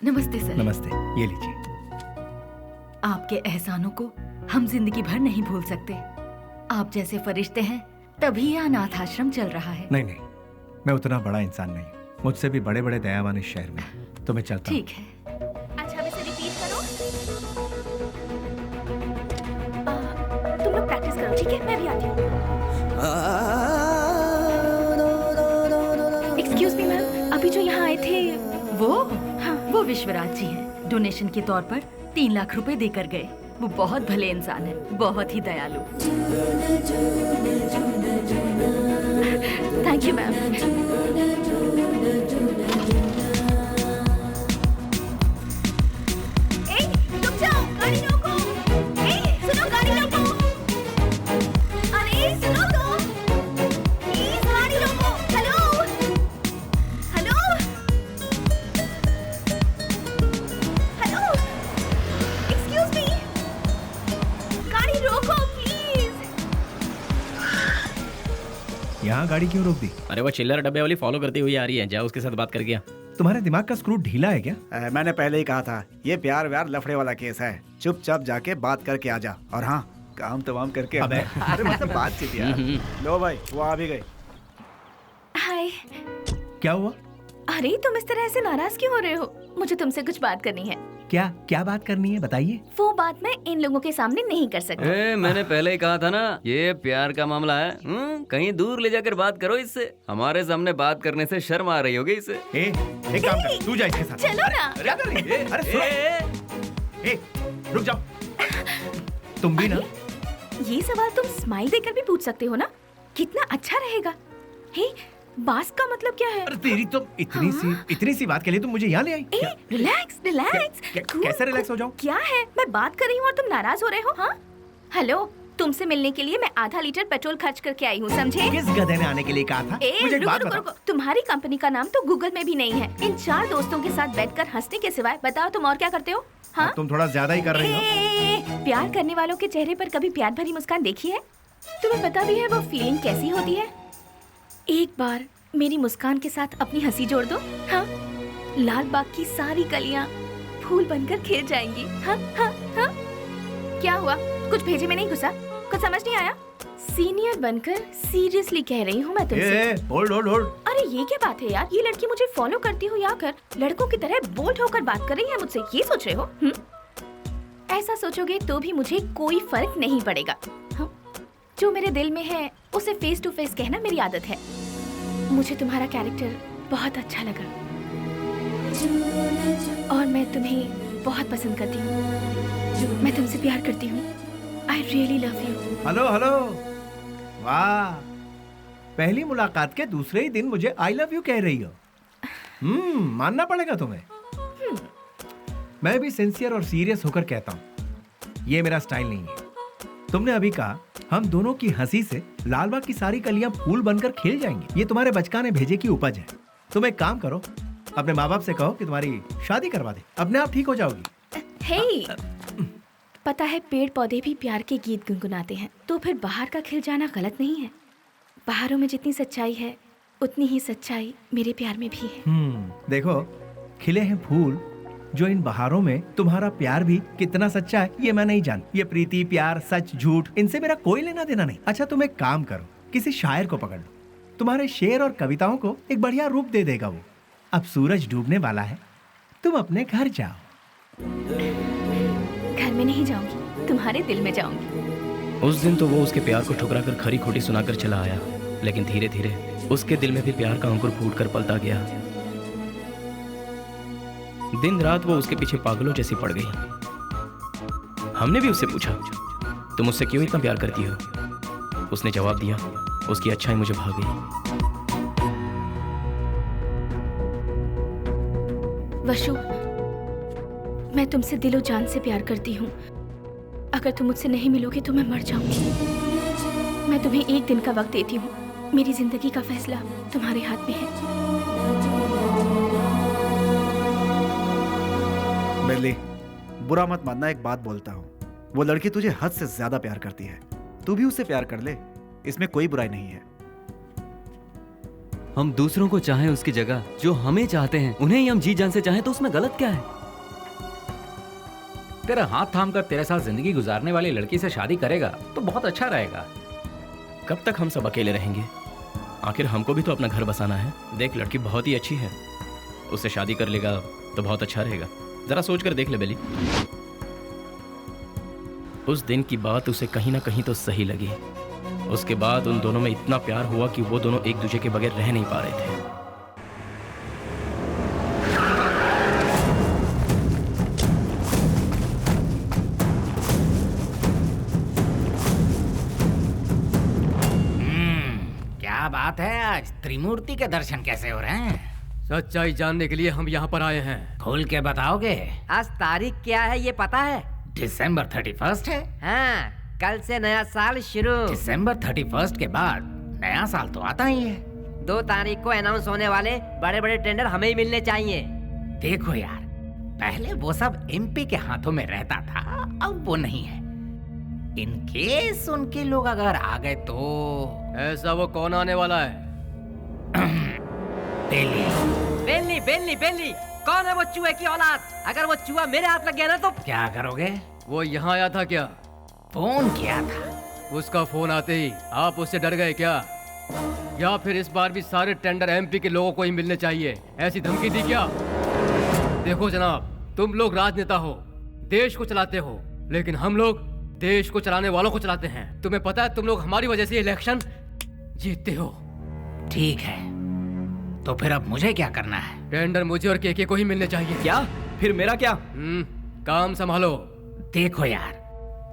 नमस्ते सर। नमस्ते, ये लीजिए। आपके एहसानों को हम जिंदगी भर नहीं भूल सकते। आप जैसे फरिश्ते हैं तभी यह अनाथ आश्रम चल रहा है। नहीं, मैं उतना बड़ा इंसान नहीं, मुझसे भी बड़े बड़े दयावान इस शहर में। तो मैं चलता हूँ। ठीक है। अच्छा, अब इसे रिपीट करो। तुम लोग प्रैक्टिस करो, ठीक है? मैं भी आती हूँ। एक्सक्यूज मी मैम, अभी जो यहाँ आए थे वो हाँ, वो विश्वराज जी हैं। डोनेशन के तौर पर 3 लाख रुपए देकर गए। वो बहुत भले इंसान है, बहुत ही दयालु। Thank you ma'am. रुक जाओ, गाड़ी रोको। सुनो, गाड़ी रोको। अरे सुनो तो, प्लीज गाड़ी रोको। Hello hello hello, excuse me, गाड़ी रोको प्लीज। यहाँ गाड़ी क्यों रोक दी? अरे वो चिल्लर डब्बे वाली फॉलो करती हुई आ रही है, जाओ उसके साथ बात करके आ। तुम्हारे दिमाग का स्क्रू ढीला है क्या? मैंने पहले ही कहा था, ये प्यार व्यार लफड़े वाला केस है। चुपचाप जाके बात करके आ जा, और हाँ, काम तमाम करके अबे। अरे मतलब बातचीत यार। लो भाई, वो आ भी गई। हाय। क्या हुआ? अरे तुम इस तरह से नाराज क्यों हो रहे हो? मुझे तुमसे कुछ बात करनी है। क्या बात करनी है, बताइए। वो बात मैं इन लोगों के सामने नहीं कर सकती। मैंने पहले ही कहा था ना, ये प्यार का मामला है। कहीं दूर ले जाकर बात करो इससे। हमारे सामने बात करने से शर्म आ रही होगी इसे। एक काम कर, तू जा इसके साथ। चलो ना। क्या कर रही है? अरे सुनो। रुक जाओ। तुम भी ना। ये सवाल तुम स्माइल देकर भी पूछ सकते हो ना, कितना अच्छा रहेगा। हे, बास का मतलब क्या है? अरे तेरी तो इतनी सी बात के लिए तुम मुझे यहाँ ले आई। रिलैक्स। कैसे रिलैक्स हो जाऊं? क्या है, मैं बात कर रही हूँ और तुम नाराज हो रहे हो? हाँ हेलो, तुमसे मिलने के लिए मैं आधा लीटर पेट्रोल खर्च करके आई हूँ, समझे? किस गधे ने आने के लिए कहा था? मुझे एक बात बताओ। तुम्हारी कंपनी का नाम तो गूगल में भी नहीं है। इन 4 दोस्तों के साथ बैठकर हंसने के सिवाय बताओ तुम और क्या करते हो? हाँ, तुम थोड़ा ज्यादा ही कर रही हो। प्यार करने वालों के चेहरे पर कभी प्यार भरी मुस्कान देखी है? तुम्हें पता भी है वो फीलिंग कैसी होती है? एक बार मेरी मुस्कान के साथ अपनी हंसी जोड़ दो। हाँ, लाल बाग की सारी कलियां फूल बनकर खिल जाएंगी। हाँ हाँ हाँ। क्या हुआ, कुछ भेजे में नहीं घुसा? कुछ समझ नहीं आया? सीनियर बनकर सीरियसली कह रही हूँ मैं तुमसे। होल्ड। अरे ये क्या बात है यार, ये लड़की मुझे फॉलो करती हुई आकर लड़कों की तरह बोल्ड होकर बात कर रही है मुझसे, ये सोच रहे हो? ऐसा सोचोगे तो भी मुझे कोई फर्क नहीं पड़ेगा। जो मेरे दिल में है उसे फेस टू फेस कहना मेरी आदत है। मुझे तुम्हारा कैरेक्टर बहुत अच्छा लगा और मैं तुम्हें बहुत पसंद करती हूँ। मैं तुमसे प्यार करती हूँ। I really love you. Hello. वाह, पहली मुलाकात के दूसरे ही दिन मुझे आई लव यू कह रही हो। मानना पड़ेगा तुम्हें। मैं भी सिंसियर और सीरियस होकर कहता हूँ, ये मेरा स्टाइल नहीं है। तुमने अभी कहा हम दोनों की हंसी से लालबाग की सारी कलियां फूल बनकर खिल जाएंगी। ये तुम्हारे बचकाने भेजे की उपज है। तुम एक काम करो, अपने माँ बाप से कहो कि तुम्हारी शादी करवा दे, अपने आप ठीक हो जाओगी। हे, पता है पेड़ पौधे भी प्यार के गीत गुनगुनाते हैं, तो फिर बाहर का खिल जाना गलत नहीं है। बाहरों में जितनी सच्चाई है उतनी ही सच्चाई मेरे प्यार में भी है। देखो, खिले हैं फूल, जो इन बहारों में तुम्हारा प्यार भी कितना सच्चा है ये मैं नहीं जान। ये प्रीति, प्यार, सच, झूठ, इनसे मेरा कोई लेना देना नहीं। अच्छा तुम एक काम करो, किसी शायर को पकड़ लो, तुम्हारे शेर और कविताओं को एक बढ़िया रूप दे देगा वो। अब सूरज डूबने वाला है, तुम अपने घर जाओ। घर में नहीं जाऊंगी, तुम्हारे दिल में जाऊंगी। उस दिन तो वो उसके प्यार को ठुकरा कर खरी खोटी सुनाकर चला आया, लेकिन धीरे धीरे उसके दिल में भी प्यार का अंकुर फूट कर पलता गया। दिन रात वो उसके पीछे पागलों जैसी पड़ गई। हमने भी उससे पूछा, तुम मुझसे क्यों इतना प्यार करती हो? उसने जवाब दिया, उसकी अच्छाई मुझे भा गई। वशु, मैं तुमसे दिलो जान से प्यार करती हूँ। अगर तुम मुझसे नहीं मिलोगे तो मैं मर जाऊंगी। मैं तुम्हें एक दिन का वक्त देती हूँ। मेरी जिंदगी का फैसला तुम्हारे हाथ में है। बिल्ली, बुरा मत मानना, एक बात बोलता हूँ, वो लड़की तुझे हद से ज्यादा प्यार करती है। तू भी उससे प्यार कर ले, इसमें कोई बुराई नहीं है। हम दूसरों को चाहें उसकी जगह जो हमें चाहते हैं, उन्हें ही हम जी जान से चाहें, तो उसमें गलत क्या है? तेरा हाथ थाम कर तेरे साथ जिंदगी गुजारने वाली लड़की से शादी करेगा तो बहुत अच्छा रहेगा। कब तक हम सब अकेले रहेंगे? आखिर हमको भी तो अपना घर बसाना है। देख, लड़की बहुत ही अच्छी है, उससे शादी कर लेगा तो बहुत अच्छा रहेगा। जरा सोच कर देख ले बेली। उस दिन की बात उसे कहीं ना कहीं तो सही लगी। उसके बाद उन दोनों में इतना प्यार हुआ कि वो दोनों एक दूसरे के बगैर रह नहीं पा रहे थे। क्या बात है, आज त्रिमूर्ति के दर्शन कैसे हो रहे हैं? सच्चाई जानने के लिए हम यहाँ पर आए हैं। खोल के बताओगे? आज तारीख क्या है ये पता है? दिसंबर 31 है। हाँ, कल से नया साल शुरू। दिसंबर 31 के बाद नया साल तो आता ही है। 2 तारीख को अनाउंस होने वाले बड़े बड़े टेंडर हमें ही मिलने चाहिए। देखो यार, पहले वो सब एमपी के हाथों में रहता था, अब वो नहीं है। इन केस उनके लोग अगर आ गए तो ऐसा वो कौन आने वाला है? दिल्ली। बेली बेली बेली, कौन है वो चूहे की औलाद? अगर वो चूहा मेरे हाथ लग गया ना तो क्या करोगे? वो यहाँ आया था क्या? फोन किया था। उसका फोन आते ही आप उससे डर गए क्या? या फिर इस बार भी सारे टेंडर एमपी के लोगों को ही मिलने चाहिए, ऐसी धमकी दी क्या? देखो जनाब, तुम लोग राजनेता हो, देश को चलाते हो, लेकिन हम लोग देश को चलाने वालों को चलाते हैं। तुम्हें पता है तुम लोग हमारी वजह से इलेक्शन जीतते हो। ठीक है, तो फिर अब मुझे क्या करना है? टेंडर मुझे और केके को ही मिलने चाहिए। क्या? फिर मेरा क्या? काम संभालो। देखो यार,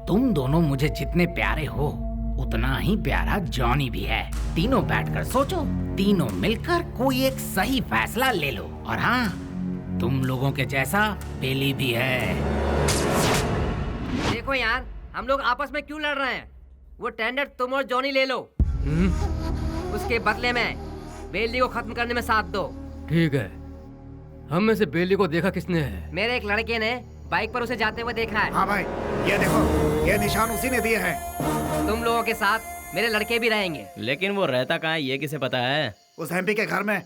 तुम दोनों मुझे जितने प्यारे हो उतना ही प्यारा जॉनी भी है। तीनों बैठकर सोचो, तीनों मिलकर कोई एक सही फैसला ले लो। और हाँ, तुम लोगों के जैसा बेली भी है। देखो यार, हम लोग आपस में क्यों लड़ रहे हैं? वो टेंडर तुम और जॉनी ले लो। उसके बदले में बेली को खत्म करने में साथ दो। ठीक है। हम में से बेली को देखा किसने है? मेरे एक लड़के ने बाइक पर उसे जाते हुए देखा है। हाँ भाई, ये देखो, ये निशान उसी ने दिए हैं। तुम लोगों के साथ मेरे लड़के भी रहेंगे। लेकिन वो रहता कहाँ है, ये किसे पता है? उस एमपी के घर में।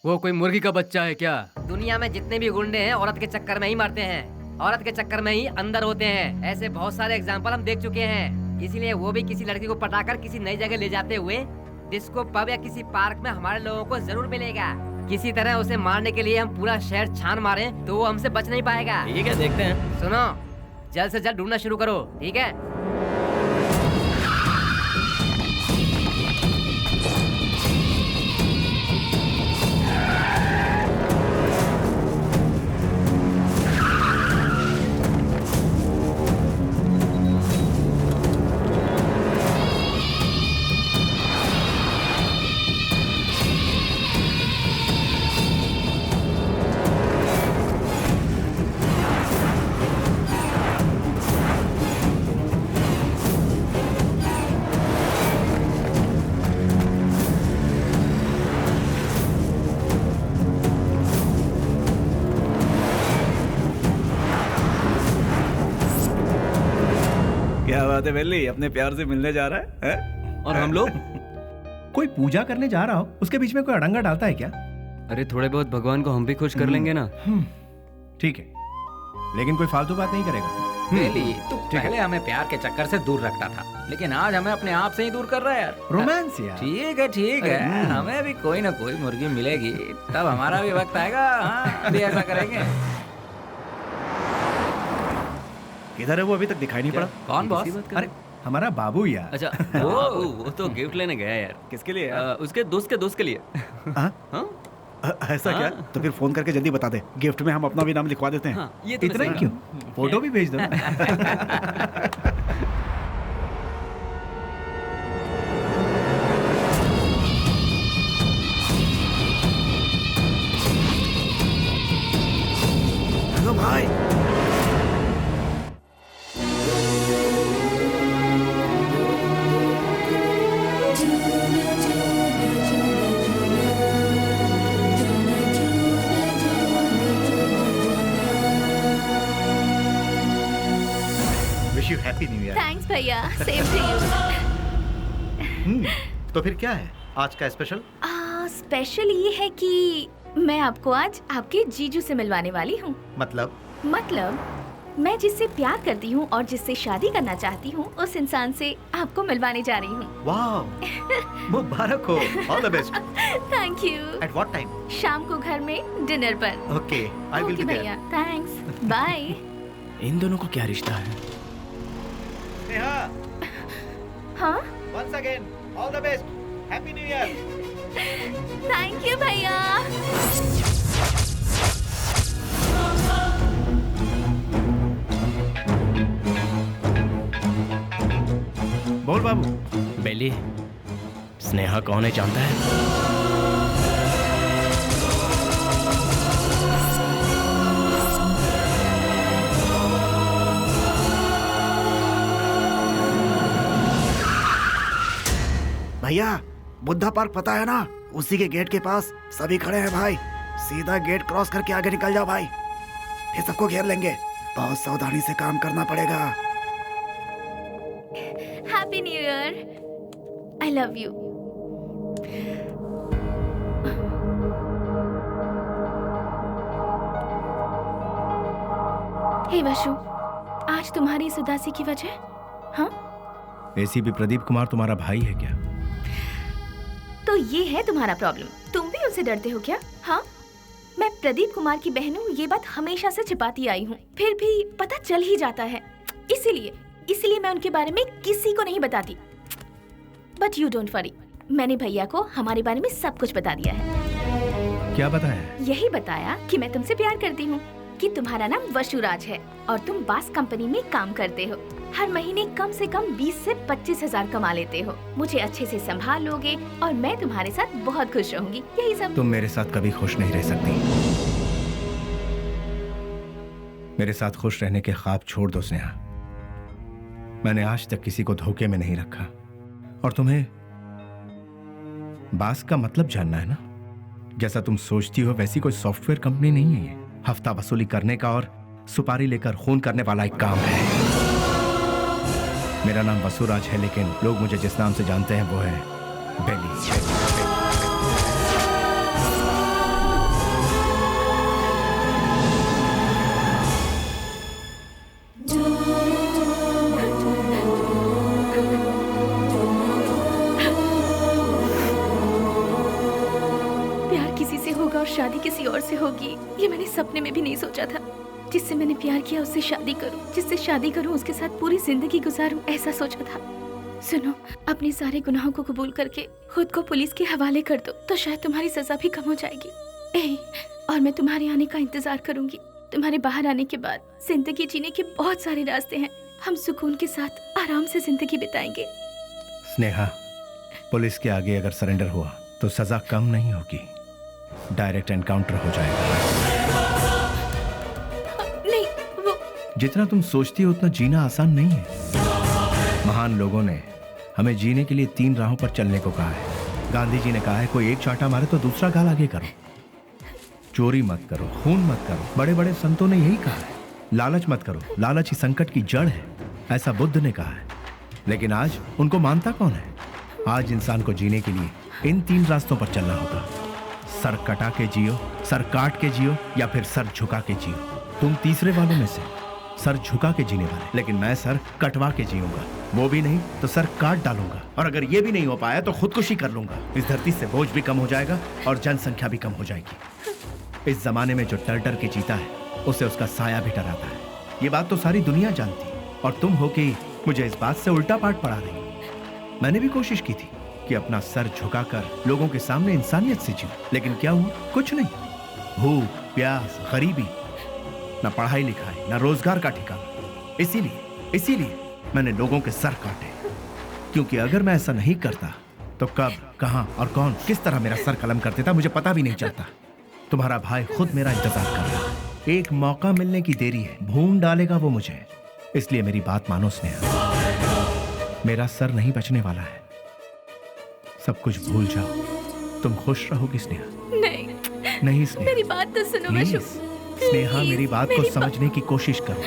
वो कोई मुर्गी का बच्चा है क्या? दुनिया में जितने भी गुंडे हैं औरत के चक्कर में ही मरते हैं, औरत के चक्कर में ही अंदर होते हैं। ऐसे बहुत सारे एग्जाम्पल हम देख चुके हैं। इसीलिए वो भी किसी लड़की को पटाकर किसी नई जगह ले जाते हुए डिस्को पब या किसी पार्क में हमारे लोगों को जरूर मिलेगा। किसी तरह उसे मारने के लिए हम पूरा शहर छान मारे तो वो हमसे बच नहीं पाएगा। ठीक है, देखते हैं। सुनो, जल्द से जल्द ढूंढना शुरू करो, ठीक है? क्या बात है बेली, अपने प्यार से मिलने जा रहा है? और हम लोग? कोई पूजा करने जा रहा हो, उसके बीच में कोई अड़ंगा डालता है क्या? अरे थोड़े बहुत भगवान को हम भी खुश कर लेंगे ना। ठीक है, लेकिन कोई फालतू बात नहीं करेगा। बेली, तू पहले हमें प्यार के चक्कर से दूर रखता था, लेकिन आज हमें अपने आप से ही दूर कर रहा है यार। रोमांस यार। ठीक है, हमें भी कोई ना कोई मुर्गी मिलेगी, तब हमारा भी वक्त आएगा। हाँ, अभी ऐसा करेंगे। किधर है वो? अभी तक दिखाई नहीं पड़ा। कौन बॉस? अरे हमारा बाबू यार। अच्छा, वो तो गिफ्ट लेने गया यार। किसके लिए? उसके दोस्त के लिए। ऐसा क्या? तो फिर फोन करके जल्दी बता दे, गिफ्ट में हम अपना भी नाम लिखवा देते हैं। हाँ, ये तो इतना ही क्यों, फोटो भी भेज दो। हेलो भाई। Wish you happy new year. Thanks भैया, सेम टू यू। तो फिर क्या है आज का स्पेशल? स्पेशल ये है कि मैं आपको आज आपके जीजू से मिलवाने वाली हूँ। मतलब मैं जिससे प्यार करती हूँ और जिससे शादी करना चाहती हूँ उस इंसान से आपको मिलवाने जा रही हूँ। वाह, मुबारक हो। All the best. Thank you. At what time? शाम को घर में डिनर पर। Okay, I will be there. भैया, थैंक्स। बाय। इन दोनों का क्या रिश्ता है? नेहा, हाँ? Once again all the best. Happy new year. Thank you भैया। बोल बाबू। बेली, स्नेहा कौन है जानता है? भैया, बुद्धा पार्क पता है ना? उसी के गेट के पास सभी खड़े हैं भाई। सीधा गेट क्रॉस करके आगे निकल जाओ भाई, फिर सबको घेर लेंगे। बहुत सावधानी से काम करना पड़ेगा। Happy new year. I love you. Hey Vashu, आज तुम्हारी इस उदासी की वजह? हाँ? एसीपी प्रदीप कुमार तुम्हारा भाई है क्या? तो ये है तुम्हारा प्रॉब्लम। तुम भी उनसे डरते हो क्या? हाँ? मैं प्रदीप कुमार की बहन हूँ, ये बात हमेशा से छिपाती आई हूँ, फिर भी पता चल ही जाता है। इसीलिए मैं उनके बारे में किसी को नहीं बताती। बट यू डोंट वरी, मैंने भैया को हमारे बारे में सब कुछ बता दिया है। क्या बताया? यही बताया कि मैं तुमसे प्यार करती हूँ, कि तुम्हारा नाम वशुराज है और तुम बास कंपनी में काम करते हो। हर महीने कम से कम 20 से 25 हजार कमा लेते हो। मुझे अच्छे से संभाल लोगे और मैं तुम्हारे साथ बहुत खुश रहूंगी। यही सब। तुम मेरे साथ कभी खुश नहीं रह सकती। मेरे साथ खुश रहने के ख्वाब छोड़ दो स्नेहा। मैंने आज तक किसी को धोखे में नहीं रखा। और तुम्हें बास का मतलब जानना है ना? जैसा तुम सोचती हो वैसी कोई सॉफ्टवेयर कंपनी नहीं है ये। हफ्ता वसूली करने का और सुपारी लेकर खून करने वाला एक काम है। मेरा नाम वसुराज है, लेकिन लोग मुझे जिस नाम से जानते हैं वो है बेली। प्यार किसी से होगा और शादी किसी और से होगी, ये मैंने सपने में भी नहीं सोचा था। जिससे मैंने प्यार किया उससे शादी करूं, जिससे शादी करूं उसके साथ पूरी जिंदगी गुजारूं, ऐसा सोचा था। सुनो, अपने सारे गुनाहों को कबूल करके खुद को पुलिस के हवाले कर दो, तो शायद तुम्हारी सजा भी कम हो जाएगी। और मैं तुम्हारे आने का इंतजार करूंगी। तुम्हारे बाहर आने के बाद जिंदगी जीने के बहुत सारे रास्ते हैं। हम सुकून के साथ आराम से जिंदगी बिताएंगे। स्नेहा, पुलिस के आगे अगर सरेंडर हुआ तो सजा कम नहीं होगी, डायरेक्ट एनकाउंटर हो जाएगा। नहीं, वो जितना तुम सोचती हो उतना जीना आसान नहीं है। महान लोगों ने हमें जीने के लिए 3 राहों पर चलने को कहा है। गांधी जी ने कहा है, कोई एक चांटा मारे तो दूसरा गाल आगे करो। चोरी मत करो, खून मत करो। बड़े बड़े संतों ने यही कहा है। लालच मत करो, लालच ही संकट की जड़ है, ऐसा बुद्ध ने कहा है। लेकिन आज उनको मानता कौन है? आज इंसान को जीने के लिए इन 3 रास्तों पर चलना होगा। सर कटा के जियो, सर काट के जियो, या फिर सर झुका के जियो। तुम तीसरे वालों में से, सर झुका के जीने वाले। लेकिन मैं सर कटवा के जीऊंगा। वो भी नहीं तो सर काट डालूंगा। और अगर ये भी नहीं हो पाया तो खुदकुशी कर लूंगा। इस धरती से बोझ भी कम हो जाएगा और जनसंख्या भी कम हो जाएगी। इस जमाने में जो डर डर के जीता है उसे उसका साया भी डराता है। ये बात तो सारी दुनिया जानती है, और तुम हो कि मुझे इस बात से उल्टा पाठ पढ़ा रही हो। मैंने भी कोशिश की थी कि अपना सर झुकाकर लोगों के सामने इंसानियत से जीऊं, लेकिन क्या हुआ? कुछ नहीं। भूख, प्यास, गरीबी, न पढ़ाई लिखाई, न रोजगार का ठिकाना। इसीलिए मैंने लोगों के सर काटे, क्योंकि अगर मैं ऐसा नहीं करता तो कब, कहां और कौन किस तरह मेरा सर कलम कर देता मुझे पता भी नहीं चलता। तुम्हारा भाई खुद मेरा इंतजार कर रहा है। एक मौका मिलने की देरी है, भून डालेगा वो मुझे। इसलिए मेरी बात मानो स्नेहा, मेरा सर नहीं बचने वाला है। सब कुछ भूल जाओ, तुम खुश रहोगी स्नेहा। नहीं स्नेहा, मेरी बात तो सुनो प्लीज। वशु। स्नेहा, मेरी बात को समझने की कोशिश करो।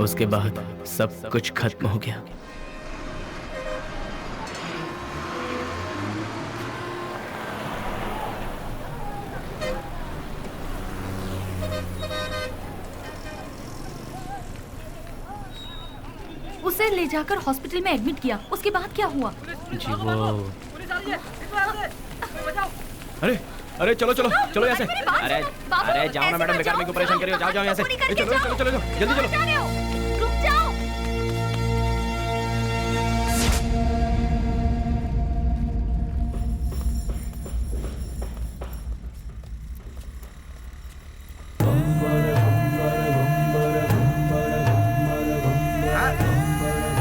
उसके बाद सब कुछ खत्म हो गया। उसे ले जाकर हॉस्पिटल में एडमिट किया, उसके बाद क्या हुआ? जी वो अरे अरे चलो चलो चलो यहाँ से। अरे अरे जाओ ना मैडम, बेकार मेरे को परेशान करिए। जाओ जाओ यहाँ से। चलो चलो चलो जल्दी चलो। रुक जाओ।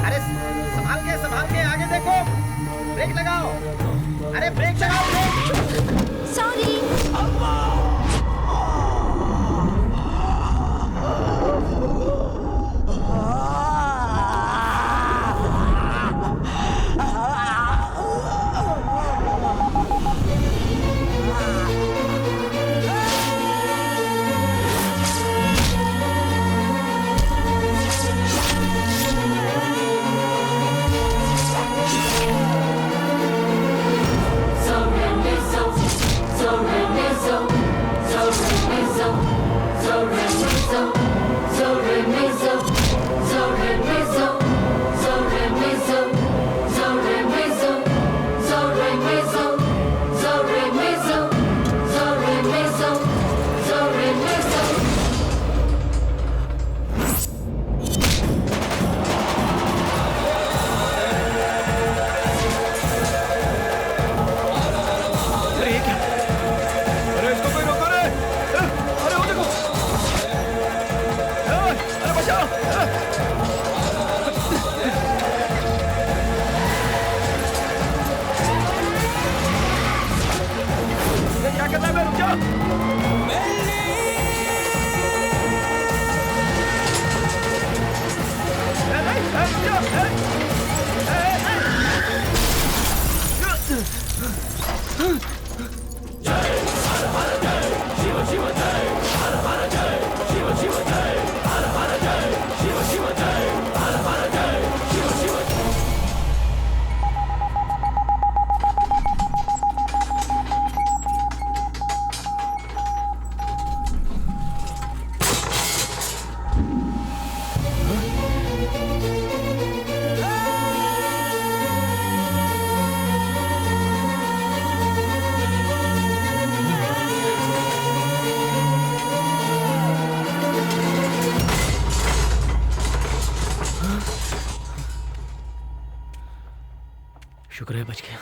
अरे संभाल के आगे देखो, ब्रेक लगाओ। अरे ब्रेक लगाओ, ब्रेक। सॉरी। शुक्र है बच गया।